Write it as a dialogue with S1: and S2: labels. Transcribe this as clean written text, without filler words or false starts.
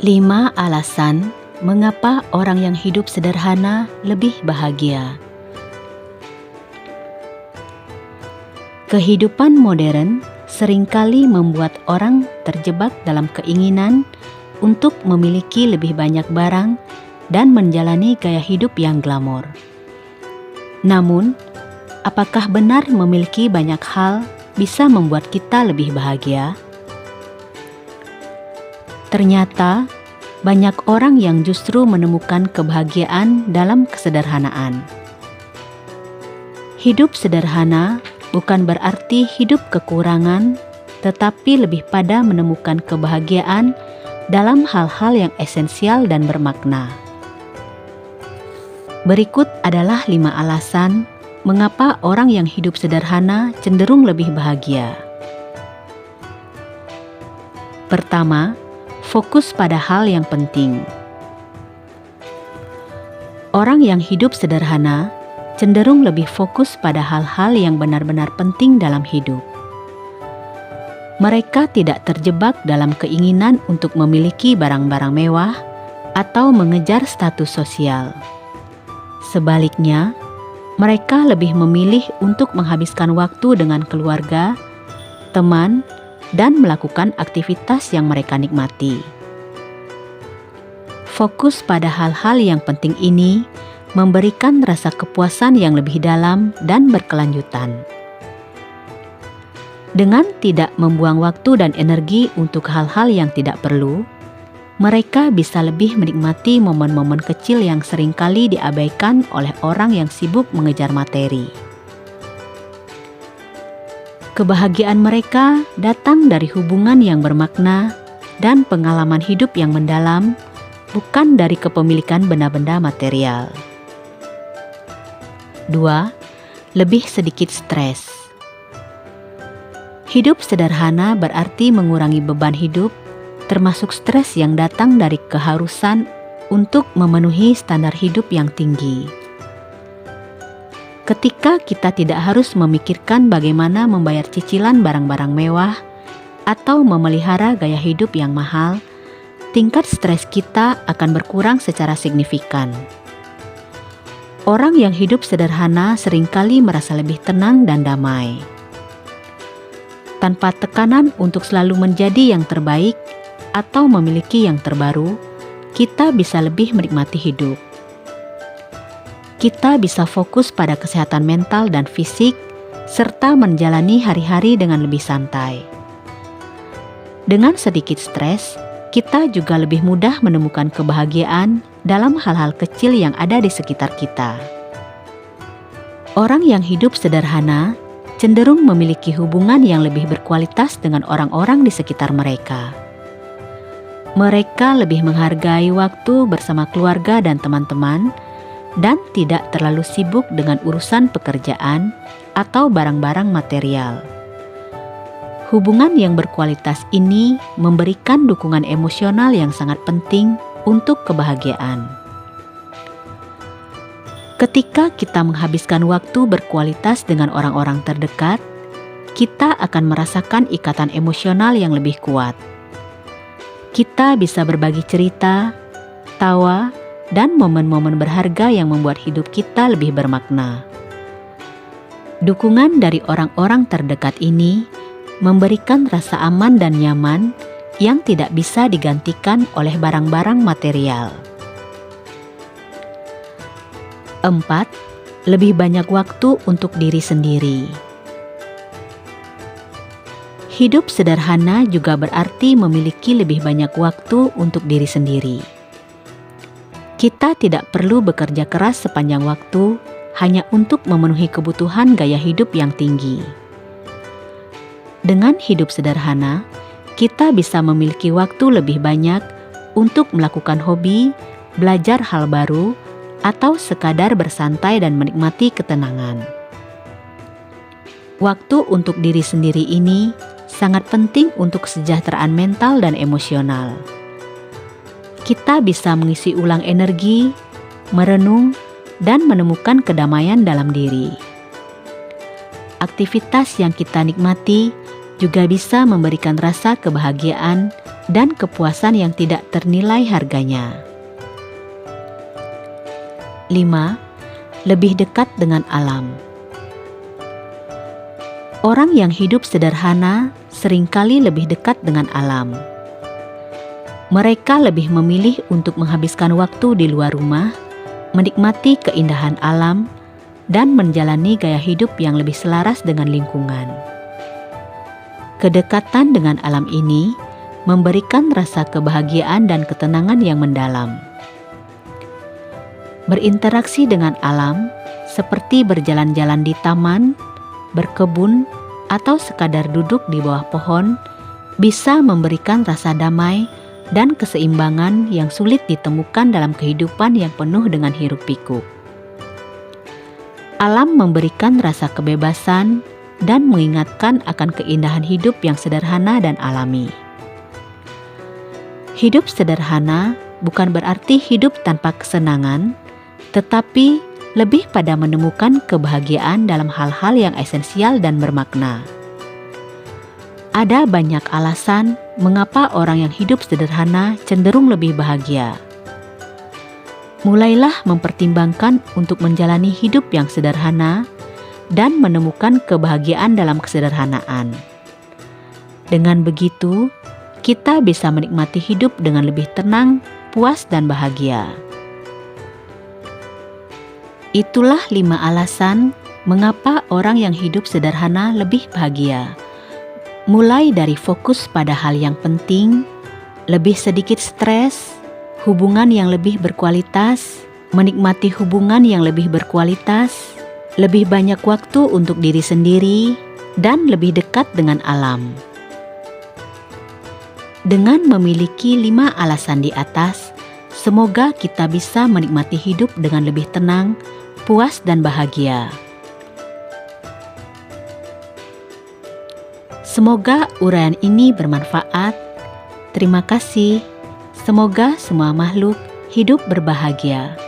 S1: 5 alasan mengapa orang yang hidup sederhana lebih bahagia. Kehidupan modern seringkali membuat orang terjebak dalam keinginan untuk memiliki lebih banyak barang dan menjalani gaya hidup yang glamor. Namun, apakah benar memiliki banyak hal bisa membuat kita lebih bahagia? Ternyata, banyak orang yang justru menemukan kebahagiaan dalam kesederhanaan. Hidup sederhana bukan berarti hidup kekurangan, tetapi lebih pada menemukan kebahagiaan dalam hal-hal yang esensial dan bermakna. Berikut adalah 5 alasan mengapa orang yang hidup sederhana cenderung lebih bahagia. Pertama, fokus pada hal yang penting. Orang yang hidup sederhana cenderung lebih fokus pada hal-hal yang benar-benar penting dalam hidup. Mereka tidak terjebak dalam keinginan untuk memiliki barang-barang mewah atau mengejar status sosial. Sebaliknya, mereka lebih memilih untuk menghabiskan waktu dengan keluarga, teman, dan melakukan aktivitas yang mereka nikmati. Fokus pada hal-hal yang penting ini memberikan rasa kepuasan yang lebih dalam dan berkelanjutan. Dengan tidak membuang waktu dan energi untuk hal-hal yang tidak perlu, mereka bisa lebih menikmati momen-momen kecil yang seringkali diabaikan oleh orang yang sibuk mengejar materi. Kebahagiaan mereka datang dari hubungan yang bermakna dan pengalaman hidup yang mendalam, bukan dari kepemilikan benda-benda material. 2. Lebih sedikit stres. Hidup sederhana berarti mengurangi beban hidup, termasuk stres yang datang dari keharusan untuk memenuhi standar hidup yang tinggi. Ketika kita tidak harus memikirkan bagaimana membayar cicilan barang-barang mewah atau memelihara gaya hidup yang mahal, tingkat stres kita akan berkurang secara signifikan. Orang yang hidup sederhana seringkali merasa lebih tenang dan damai. Tanpa tekanan untuk selalu menjadi yang terbaik atau memiliki yang terbaru, kita bisa lebih menikmati hidup. Kita bisa fokus pada kesehatan mental dan fisik, serta menjalani hari-hari dengan lebih santai. Dengan sedikit stres, kita juga lebih mudah menemukan kebahagiaan dalam hal-hal kecil yang ada di sekitar kita. Orang yang hidup sederhana cenderung memiliki hubungan yang lebih berkualitas dengan orang-orang di sekitar mereka. Mereka lebih menghargai waktu bersama keluarga dan teman-teman, dan tidak terlalu sibuk dengan urusan pekerjaan atau barang-barang material. Hubungan yang berkualitas ini memberikan dukungan emosional yang sangat penting untuk kebahagiaan. Ketika kita menghabiskan waktu berkualitas dengan orang-orang terdekat, kita akan merasakan ikatan emosional yang lebih kuat. Kita bisa berbagi cerita, tawa, dan momen-momen berharga yang membuat hidup kita lebih bermakna. Dukungan dari orang-orang terdekat ini memberikan rasa aman dan nyaman yang tidak bisa digantikan oleh barang-barang material. 4. Lebih banyak waktu untuk diri sendiri. Hidup sederhana juga berarti memiliki lebih banyak waktu untuk diri sendiri. Kita tidak perlu bekerja keras sepanjang waktu hanya untuk memenuhi kebutuhan gaya hidup yang tinggi. Dengan hidup sederhana, kita bisa memiliki waktu lebih banyak untuk melakukan hobi, belajar hal baru, atau sekadar bersantai dan menikmati ketenangan. Waktu untuk diri sendiri ini sangat penting untuk kesejahteraan mental dan emosional. Kita bisa mengisi ulang energi, merenung, dan menemukan kedamaian dalam diri. Aktivitas yang kita nikmati juga bisa memberikan rasa kebahagiaan dan kepuasan yang tidak ternilai harganya. 5. Lebih dekat dengan alam. Orang yang hidup sederhana seringkali lebih dekat dengan alam. Mereka lebih memilih untuk menghabiskan waktu di luar rumah, menikmati keindahan alam, dan menjalani gaya hidup yang lebih selaras dengan lingkungan. Kedekatan dengan alam ini memberikan rasa kebahagiaan dan ketenangan yang mendalam. Berinteraksi dengan alam, seperti berjalan-jalan di taman, berkebun, atau sekadar duduk di bawah pohon, bisa memberikan rasa damai dan keseimbangan yang sulit ditemukan dalam kehidupan yang penuh dengan hiruk-pikuk. Alam memberikan rasa kebebasan dan mengingatkan akan keindahan hidup yang sederhana dan alami. Hidup sederhana bukan berarti hidup tanpa kesenangan, tetapi lebih pada menemukan kebahagiaan dalam hal-hal yang esensial dan bermakna. Ada banyak alasan mengapa orang yang hidup sederhana cenderung lebih bahagia. Mulailah mempertimbangkan untuk menjalani hidup yang sederhana dan menemukan kebahagiaan dalam kesederhanaan. Dengan begitu, kita bisa menikmati hidup dengan lebih tenang, puas, dan bahagia. Itulah 5 alasan mengapa orang yang hidup sederhana lebih bahagia. Mulai dari fokus pada hal yang penting, lebih sedikit stres, hubungan yang lebih berkualitas, menikmati hubungan yang lebih berkualitas, lebih banyak waktu untuk diri sendiri, dan lebih dekat dengan alam. Dengan memiliki 5 alasan di atas, semoga kita bisa menikmati hidup dengan lebih tenang, puas, dan bahagia. Semoga uraian ini bermanfaat. Terima kasih. Semoga semua makhluk hidup berbahagia.